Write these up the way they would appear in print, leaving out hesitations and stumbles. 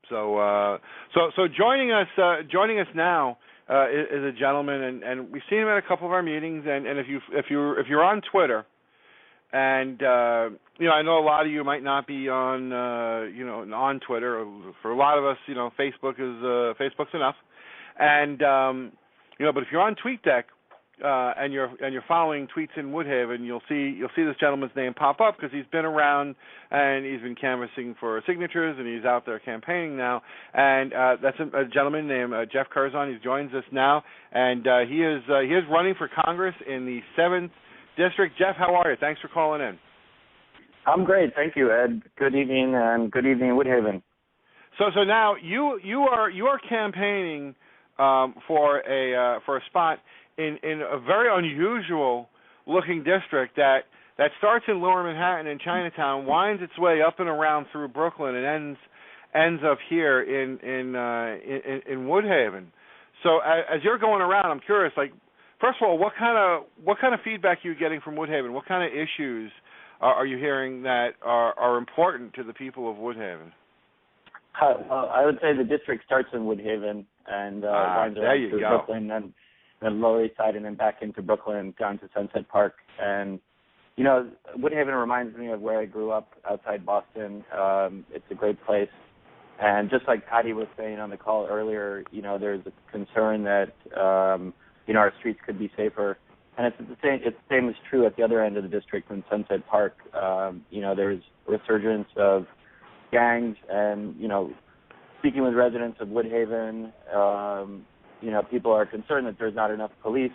So joining us now is a gentleman, and we've seen him at a couple of our meetings. And if you're on Twitter, and I know a lot of you might not be on on Twitter. For a lot of us, Facebook's enough. And but if you're on TweetDeck and you're following tweets in Woodhaven, you'll see this gentleman's name pop up because he's been around and he's been canvassing for signatures and he's out there campaigning now. And that's a gentleman named Jeff Kurzon. He joins us now, and he is running for Congress in the 7th District. Jeff, how are you? Thanks for calling in. I'm great, thank you, Ed. Good evening, and good evening, Woodhaven. So now you are campaigning for a spot in a very unusual looking district that starts in Lower Manhattan in Chinatown, winds its way up and around through Brooklyn, and ends up here in Woodhaven. So as you're going around, I'm curious, like, first of all, what kind of feedback are you getting from Woodhaven? What kind of issues are you hearing that are important to the people of Woodhaven? Well, I would say the district starts in Woodhaven and winds around through Brooklyn and then Lower East Side and then back into Brooklyn down to Sunset Park. And, Woodhaven reminds me of where I grew up outside Boston. It's a great place. And just like Patty was saying on the call earlier, there's a concern that, our streets could be safer. And the same is true at the other end of the district in Sunset Park. There's resurgence of gangs and, speaking with residents of Woodhaven, people are concerned that there's not enough police.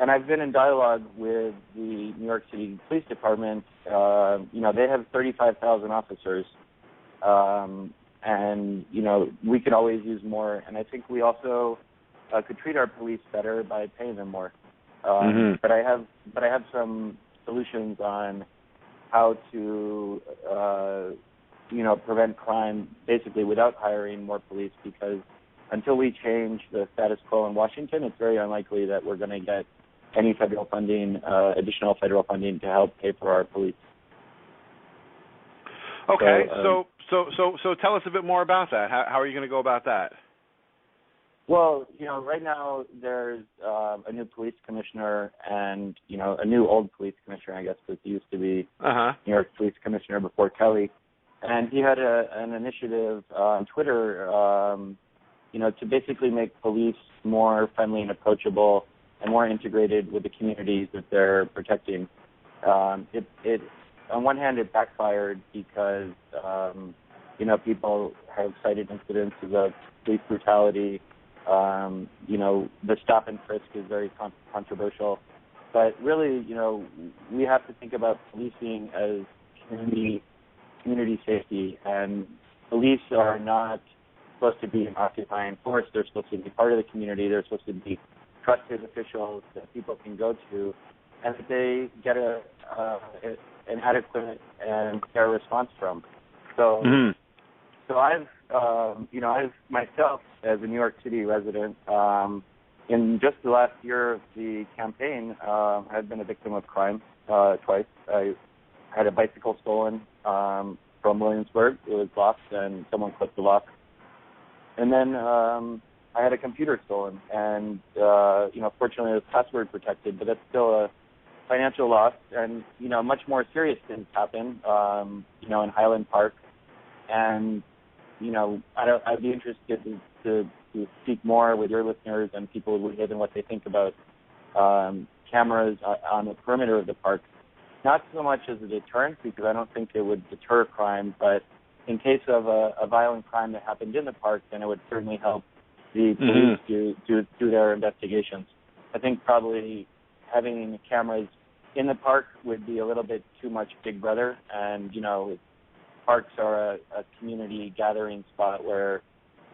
And I've been in dialogue with the New York City Police Department. They have 35,000 officers. And, we could always use more. And I think we also could treat our police better by paying them more. But I have some solutions on how to, prevent crime basically without hiring more police, because until we change the status quo in Washington, it's very unlikely that we're going to get any federal funding, additional federal funding to help pay for our police. Okay, so tell us a bit more about that. How are you going to go about that? Well, right now there's a new police commissioner and, a new old police commissioner, I guess, because he used to be New York police commissioner before Kelly. And he had an initiative on Twitter, to basically make police more friendly and approachable and more integrated with the communities that they're protecting. It on one hand, it backfired because, people have cited incidences of police brutality. The stop and frisk is very controversial. But really, we have to think about policing as community safety. And police are not supposed to be an occupying force. They're supposed to be part of the community. They're supposed to be trusted officials that people can go to, and that they get an adequate and fair response from. So, I've myself, as a New York City resident, in just the last year of the campaign, I've been a victim of crime twice. I had a bicycle stolen from Williamsburg. It was locked, and someone clipped the lock. And then I had a computer stolen, and fortunately it was password protected, but that's still a financial loss. And much more serious things happen, in Highland Park, and I'd be interested to speak more with your listeners and people who live and what they think about cameras on the perimeter of the park. Not so much as a deterrent, because I don't think it would deter crime, but in case of a violent crime that happened in the park, then it would certainly help the police do their investigations. I think probably having cameras in the park would be a little bit too much Big Brother, and parks are a community gathering spot where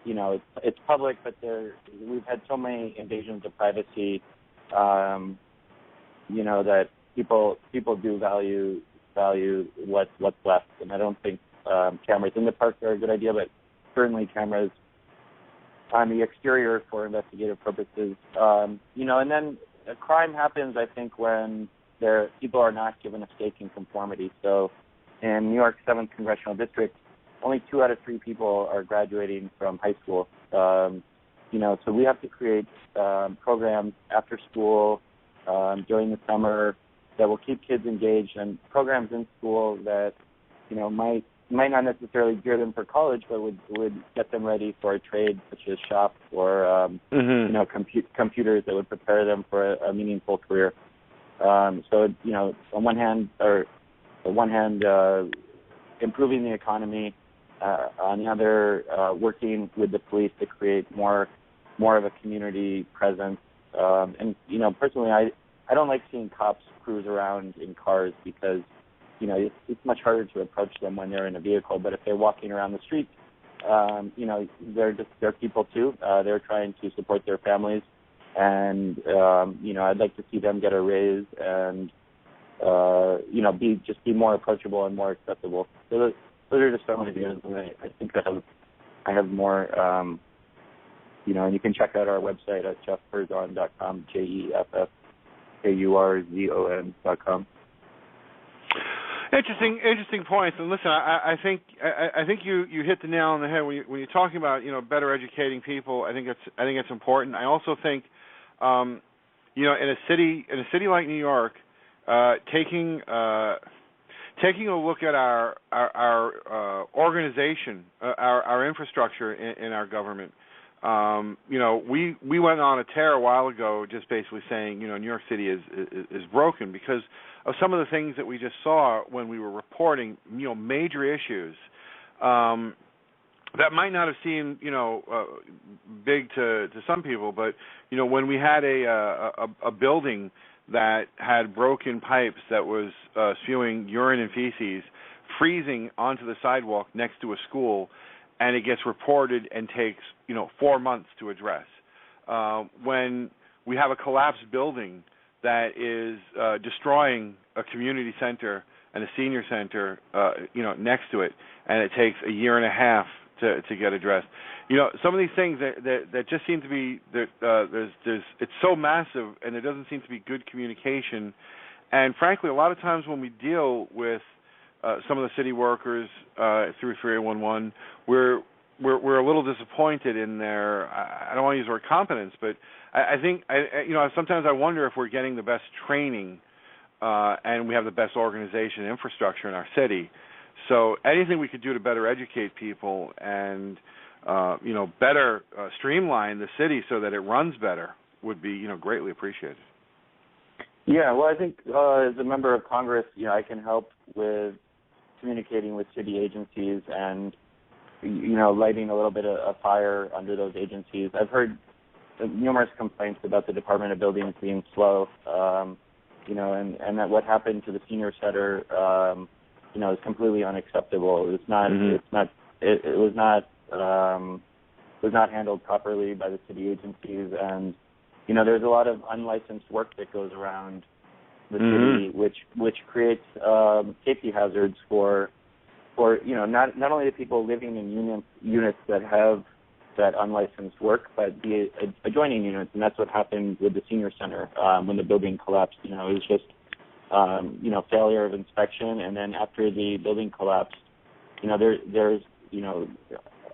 it's public, but we've had so many invasions of privacy, that people do value what's left, and I don't think cameras in the park are a good idea, but certainly cameras on the exterior for investigative purposes. And then a crime happens, I think, when people are not given a stake in conformity. So in New York's 7th Congressional District, only 2 out of 3 people are graduating from high school. So we have to create programs after school, during the summer, that will keep kids engaged, and programs in school that might not necessarily gear them for college, but would get them ready for a trade such as shop or computers that would prepare them for a meaningful career. On one hand, improving the economy, on the other, working with the police to create more of a community presence. Personally, I don't like seeing cops cruise around in cars because, it's much harder to approach them when they're in a vehicle. But if they're walking around the street, they're people too. They're trying to support their families, and I'd like to see them get a raise and be more approachable and more accessible. So those are just some ideas, and I think I have more. And you can check out our website at jeffkurzon.com, JEFFKURZON.com. Interesting points. And listen, I think you hit the nail on the head when you're talking about better educating people. I think it's important. I also think in a city like New York, taking a look at our organization, our infrastructure in our government. We went on a tear a while ago, just basically saying, New York City is broken because of some of the things that we just saw when we were reporting, major issues that might not have seemed, big to some people, but when we had a building that had broken pipes that was spewing urine and feces, freezing onto the sidewalk next to a school, and it gets reported and takes 4 months to address. When we have a collapsed building that is destroying a community center and a senior center, next to it, and it takes a year and a half to get addressed. Some of these things that just seem to be it's so massive, and there doesn't seem to be good communication. And frankly, a lot of times when we deal with some of the city workers through 3811, we're a little disappointed in their. I don't want to use the word competence, but I think sometimes I wonder if we're getting the best training and we have the best organization and infrastructure in our city. So anything we could do to better educate people and better streamline the city so that it runs better would be greatly appreciated. Yeah, well, I think as a member of Congress, I can help with communicating with city agencies and lighting a little bit of a fire under those agencies. I've heard numerous complaints about the Department of Buildings being slow, and that what happened to the senior center, is completely unacceptable. It was not handled properly by the city agencies, and there's a lot of unlicensed work that goes around the city, which creates safety hazards for not only the people living in units that have that unlicensed work, but the adjoining units, and that's what happened with the senior center when the building collapsed. It was just failure of inspection, and then after the building collapsed, there's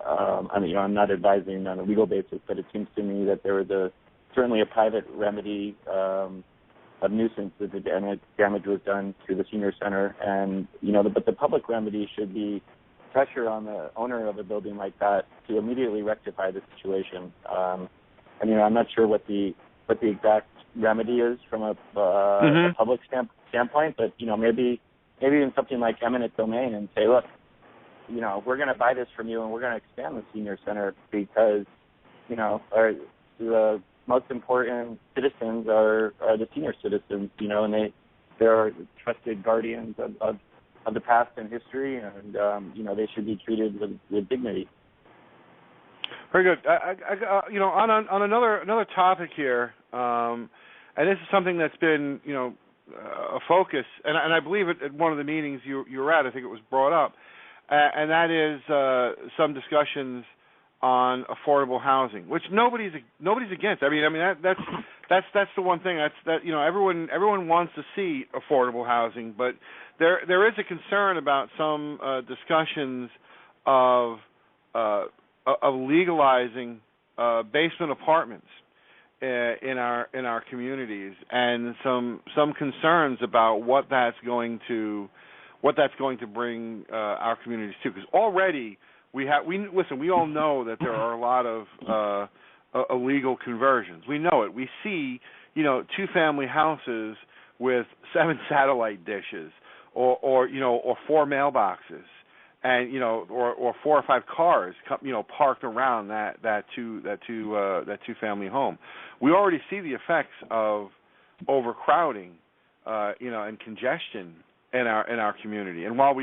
I'm not advising on a legal basis, but it seems to me that there was certainly a private remedy of nuisance that the damage was done to the senior center, and but the public remedy should be pressure on the owner of a building like that to immediately rectify the situation. I'm not sure what the exact remedy is from a public standpoint, but maybe in something like eminent domain, and say, look, we're going to buy this from you and we're going to expand the senior center because the most important citizens are the senior citizens, and they're trusted guardians of the past and history, and they should be treated with dignity. Very good. On another topic here, and this is something that's been a focus, and I believe at one of the meetings you were at, I think it was brought up, and that is some discussions on affordable housing, which nobody's against. I mean that's the one thing everyone wants to see affordable housing, but there is a concern about some discussions of legalizing basement apartments in our communities, and some concerns about what that's going to bring our communities to. Because already we all know that there are a lot of illegal conversions. We know it. We see, 2-family houses with 7 satellite dishes, or 4 mailboxes, and or 4 or 5 cars, parked around that 2-family home. We already see the effects of overcrowding, and congestion in our community. And while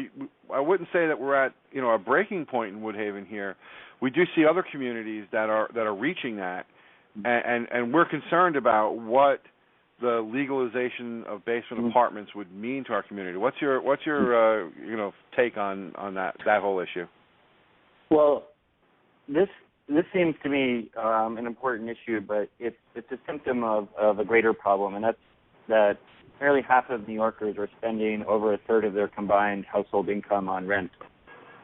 I wouldn't say that we're at a breaking point in Woodhaven here, we do see other communities that are reaching that, and we're concerned about what the legalization of basement apartments would mean to our community. What's your take on that whole issue? Well, this seems to me an important issue, but it's a symptom of a greater problem, and that's that nearly half of New Yorkers are spending over a third of their combined household income on rent.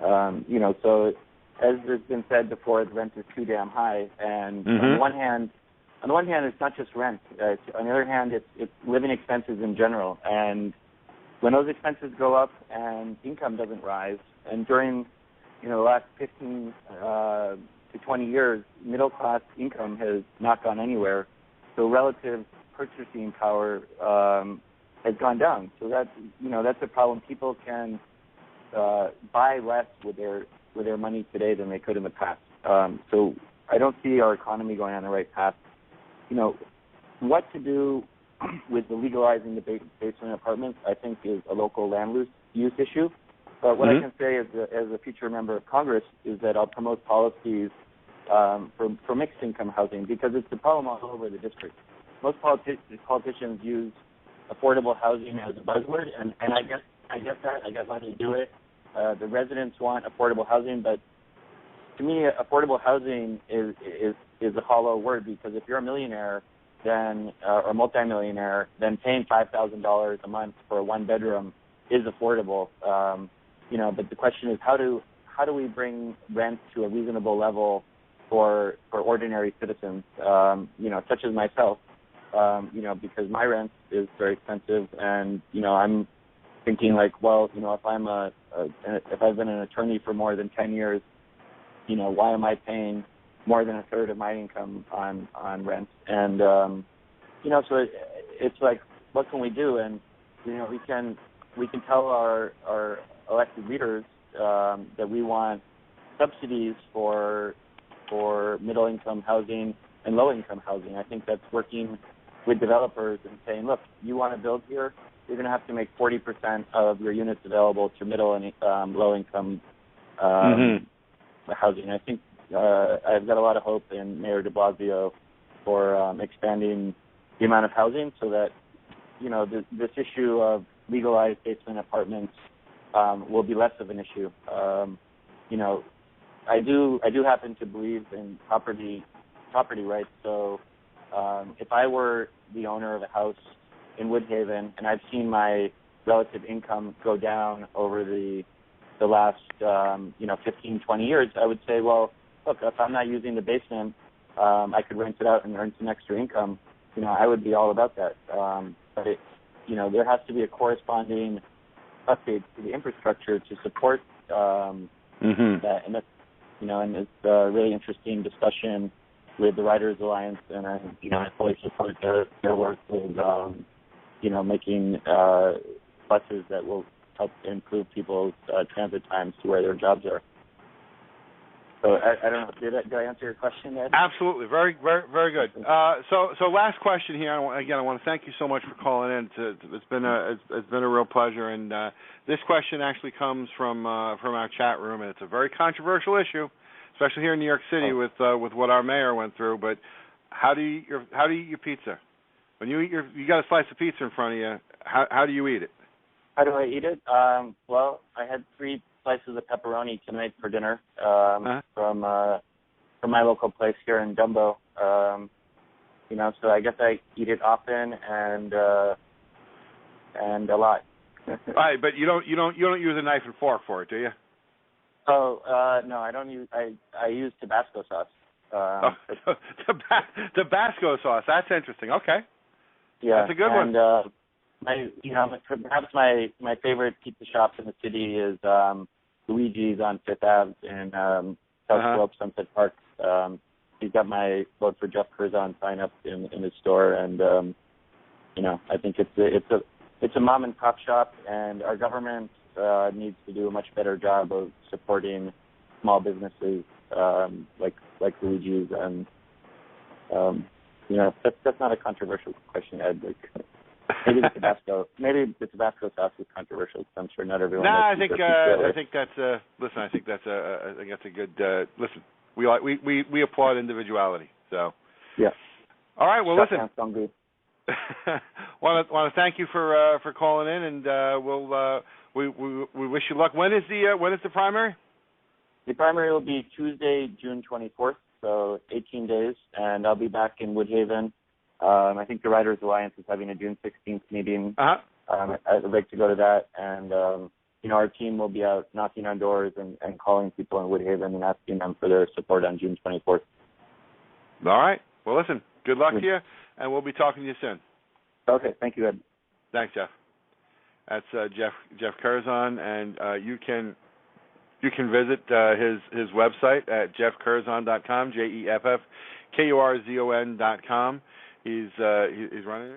So as has been said before, the rent is too damn high, and on the one hand, it's not just rent. On the other hand, it's living expenses in general. And when those expenses go up and income doesn't rise, and during the last 15 to 20 years, middle class income has not gone anywhere. So relative purchasing power has gone down. So that's a problem. People can buy less with their money today than they could in the past. So I don't see our economy going on the right path. What to do with the legalizing the basement apartments, I think, is a local land use issue. But what I can say as a future member of Congress is that I'll promote policies for mixed income housing, because it's the problem all over the district. Most politicians use affordable housing as a buzzword, and I get that. I get why they do it. The residents want affordable housing, but to me, affordable housing is a hollow word, because if you're a millionaire, then or multimillionaire, then paying $5,000 a month for a 1-bedroom is affordable. But the question is, how do we bring rent to a reasonable level for ordinary citizens, such as myself, because my rent is very expensive, and I'm thinking like, well, if I've been an attorney for more than 10 years, why am I paying more than a third of my income on rent? And so it's like, what can we do? And we can tell our elected leaders that we want subsidies for middle income housing and low income housing. I think that's working with developers and saying, look, you want to build here, you're going to have to make 40% of your units available to middle and low income housing. I think I've got a lot of hope in Mayor de Blasio for expanding the amount of housing, so that this issue of legalized basement apartments will be less of an issue. I do happen to believe in property rights. So if I were the owner of a house in Woodhaven and I've seen my relative income go down over the last 15, 20 years, I would say, well, look, if I'm not using the basement, I could rent it out and earn some extra income. I would be all about that. But there has to be a corresponding update to the infrastructure to support that. And that's, and it's a really interesting discussion with the Riders Alliance, and I fully support their work with, making buses that will help improve people's transit times to where their jobs are. So I don't know. Did I answer your question, Ed? Absolutely. Very, very, very good. So last question here. I want to thank you so much for calling in. It's been a real pleasure. And this question actually comes from our chat room, and it's a very controversial issue, especially here in New York City with what our mayor went through. But how do you eat your pizza? When you got a slice of pizza in front of you, how do you eat it? How do I eat it? Well, I had 3 slices of pepperoni tonight for dinner from my local place here in Dumbo. So I guess I eat it often and a lot. All right, but you don't use a knife and fork for it, do you? Oh, no, I don't use. I use Tabasco sauce. Tabasco sauce. That's interesting. Okay. Yeah, that's a good one. one. Perhaps my favorite pizza shop in the city is Luigi's on Fifth Ave in South Slope, Sunset Park. He's got my vote for Jeff Curzon sign up in his store, and I think it's a mom and pop shop, and our government needs to do a much better job of supporting small businesses like Luigi's, and that's not a controversial question, Ed. Maybe the Tabasco sauce is controversial. I'm sure not everyone. No, I think that's listen. I think that's a good listen. We applaud individuality. So yeah. All right. Well, listen. Hungry. want to thank you for calling in, and we wish you luck. When is the primary? The primary will be Tuesday, June 24th, so 18 days, and I'll be back in Woodhaven. I think the Writers Alliance is having a June 16th meeting. I'd like to go to that, and our team will be out knocking on doors and calling people in Woodhaven and asking them for their support on June 24th. All right. Well, listen, good luck to you, and we'll be talking to you soon. Okay. Thank you, Ed. Thanks, Jeff. That's Jeff Curzon, and you can visit his website at jeffcurzon.com, JEFFKURZON.com. He's running.